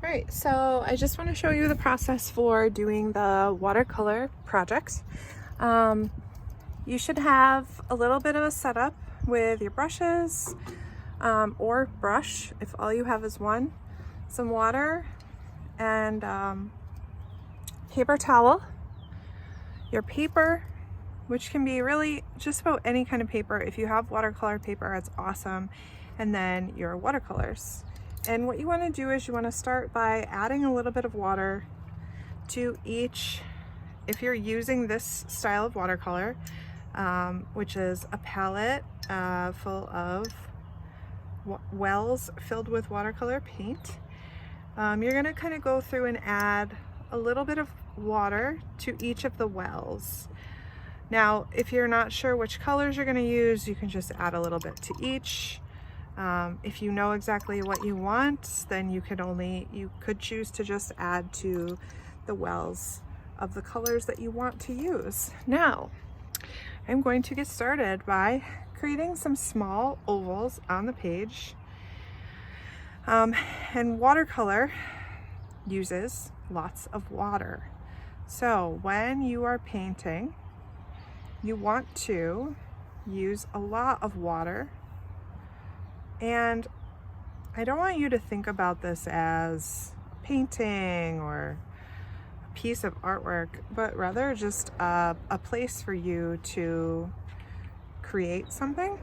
All right, so I just want to show you the process for doing the watercolor project. You should have a little bit of a setup with your brushes or brush if all you have is one, some water, and paper towel, your paper, which can be really just about any kind of paper. If you have watercolor paper, it's awesome, and then your watercolors. And what you want to do is you want to start by adding a little bit of water to each, if you're using this style of watercolor, which is a palette full of wells filled with watercolor paint. You're going to kind of go through and add a little bit of water to each of the wells. Now, if you're not sure which colors you're going to use, you can just add a little bit to each. If you know exactly what you want, then you could choose to just add to the wells of the colors that you want to use. Now, I'm going to get started by creating some small ovals on the page. And watercolor uses lots of water. So when you are painting, you want to use a lot of water. And I don't want you to think about this as painting or a piece of artwork, but rather just a place for you to create something.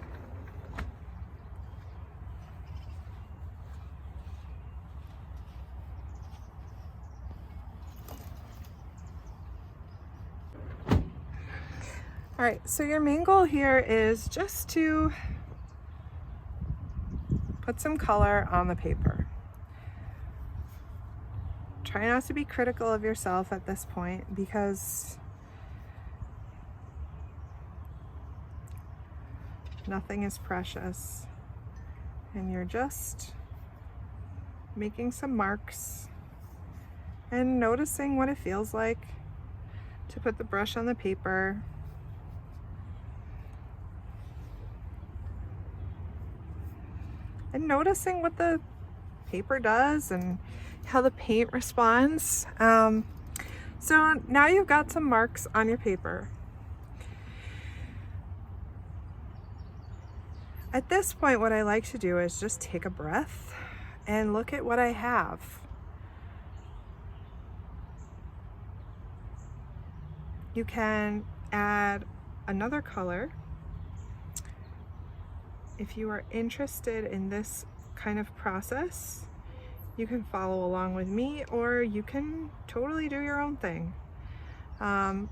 All right, so your main goal here is just to put some color on the paper. Try not to be critical of yourself at this point, because nothing is precious, and you're just making some marks and noticing what it feels like to put the brush on the paper. And noticing what the paper does and how the paint responds. So now you've got some marks on your paper. At this point, what I like to do is just take a breath and look at what I have. You can add another color. If you are interested in this kind of process, you can follow along with me, or you can totally do your own thing. I'm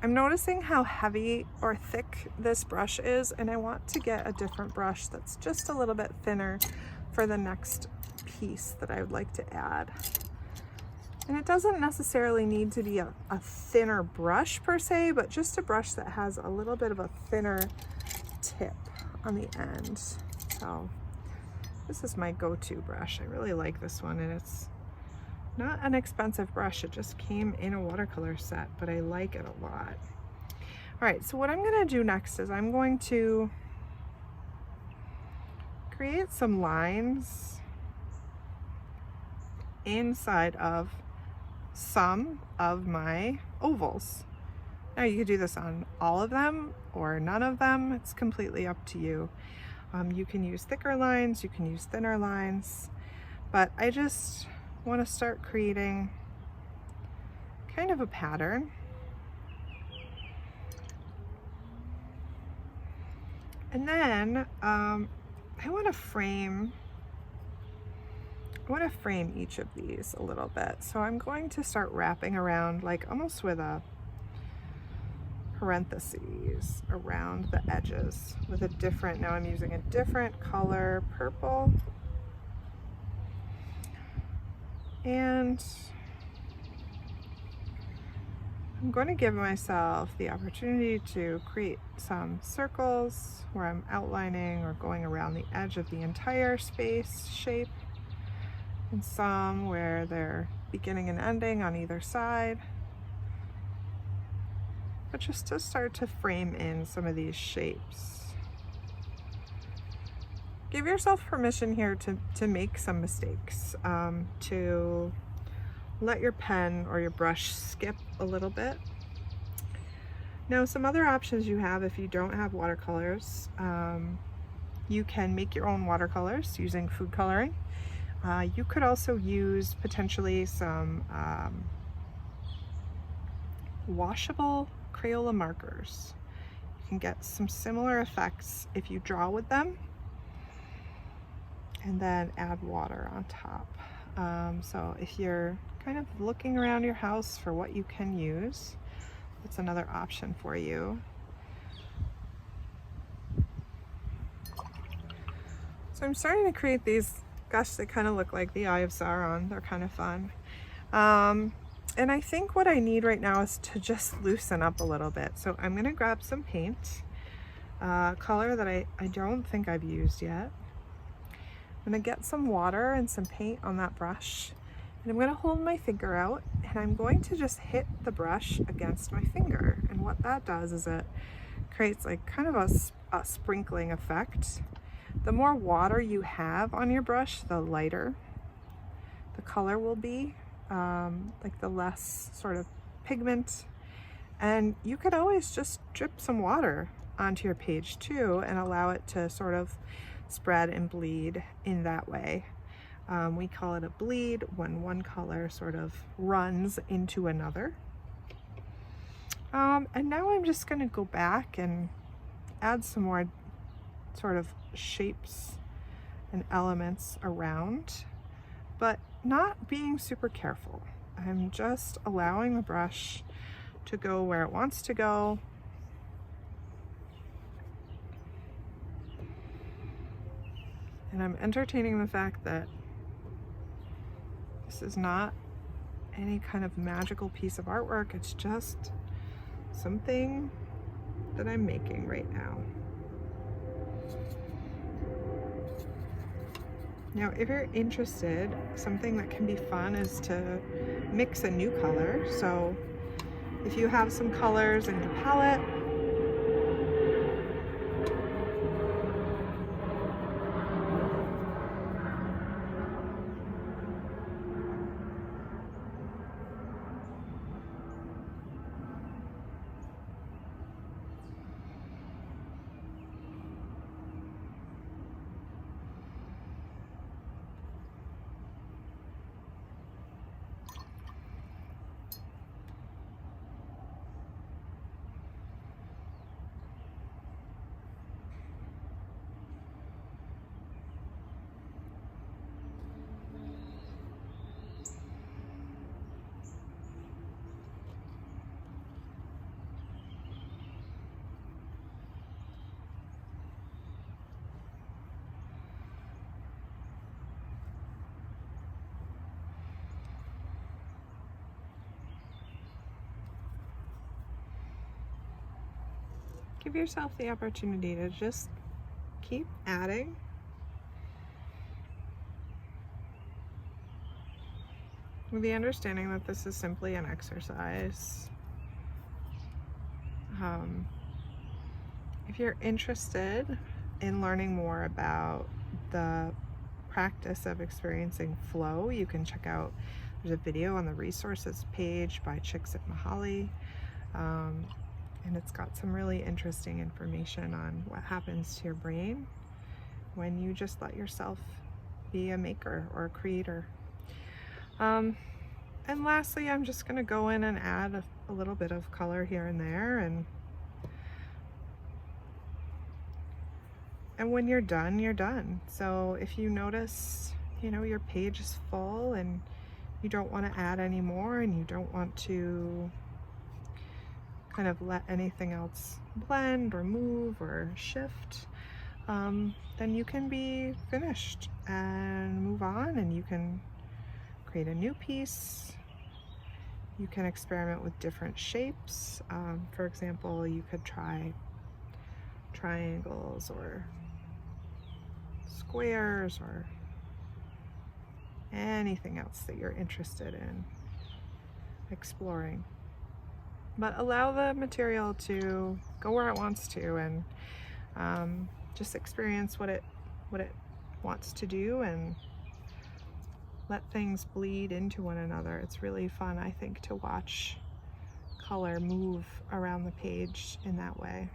noticing how heavy or thick this brush is, and I want to get a different brush that's just a little bit thinner for the next piece that I would like to add. And it doesn't necessarily need to be a thinner brush per se, but just a brush that has a little bit of a thinner tip on the end. So this is my go-to brush. I really like this one, and it's not an expensive brush. It just came in a watercolor set, but I like it a lot. All right, so what I'm going to do next is I'm going to create some lines inside of some of my ovals. Now you could do this on all of them or none of them. It's completely up to you. You can use thicker lines, you can use thinner lines, but I just want to start creating kind of a pattern. And then I want to frame each of these a little bit. So I'm going to start wrapping around, like almost with a parentheses around the edges with a different, now I'm using a different color, purple. And I'm going to give myself the opportunity to create some circles where I'm outlining or going around the edge of the entire space shape, and some where they're beginning and ending on either side. But just to start to frame in some of these shapes. give yourself permission here to make some mistakes, to let your pen or your brush skip a little bit. Now, some other options you have if you don't have watercolors, you can make your own watercolors using food coloring. You could also use potentially some washable Crayola markers. You can get some similar effects if you draw with them and then add water on top. So if you're kind of looking around your house for what you can use, that's another option for you. So I'm starting to create these, gosh, they kind of look like the Eye of Sauron. They're kind of fun. And I think what I need right now is to just loosen up a little bit. So I'm gonna grab some paint, color that I don't think I've used yet. I'm gonna get some water and some paint on that brush, and I'm gonna hold my finger out and I'm going to just hit the brush against my finger. And what that does is it creates like kind of a sprinkling effect. The more water you have on your brush, the lighter the color will be, like the less sort of pigment. And you could always just drip some water onto your page too and allow it to sort of spread and bleed in that way. We call it a bleed when one color sort of runs into another. And now I'm just going to go back and add some more sort of shapes and elements around, but not being super careful. I'm just allowing the brush to go where it wants to go. And I'm entertaining the fact that this is not any kind of magical piece of artwork. It's just something that I'm making right now. Now, if you're interested, something that can be fun is to mix a new color. So if you have some colors in your palette, give yourself the opportunity to just keep adding. With the understanding that this is simply an exercise. If you're interested in learning more about the practice of experiencing flow, you can check out, there's a video on the resources page by Chicks at Mahali. And it's got some really interesting information on what happens to your brain when you just let yourself be a maker or a creator. And lastly, I'm just going to go in and add a little bit of color here and there. And when you're done, you're done. So if you notice, your page is full and you don't want to add any more and you don't want to kind of let anything else blend or move or shift, then you can be finished and move on, and you can create a new piece. You can experiment with different shapes. For example, you could try triangles or squares or anything else that you're interested in exploring. But allow the material to go where it wants to, and just experience what it wants to do and let things bleed into one another. It's really fun, I think, to watch color move around the page in that way.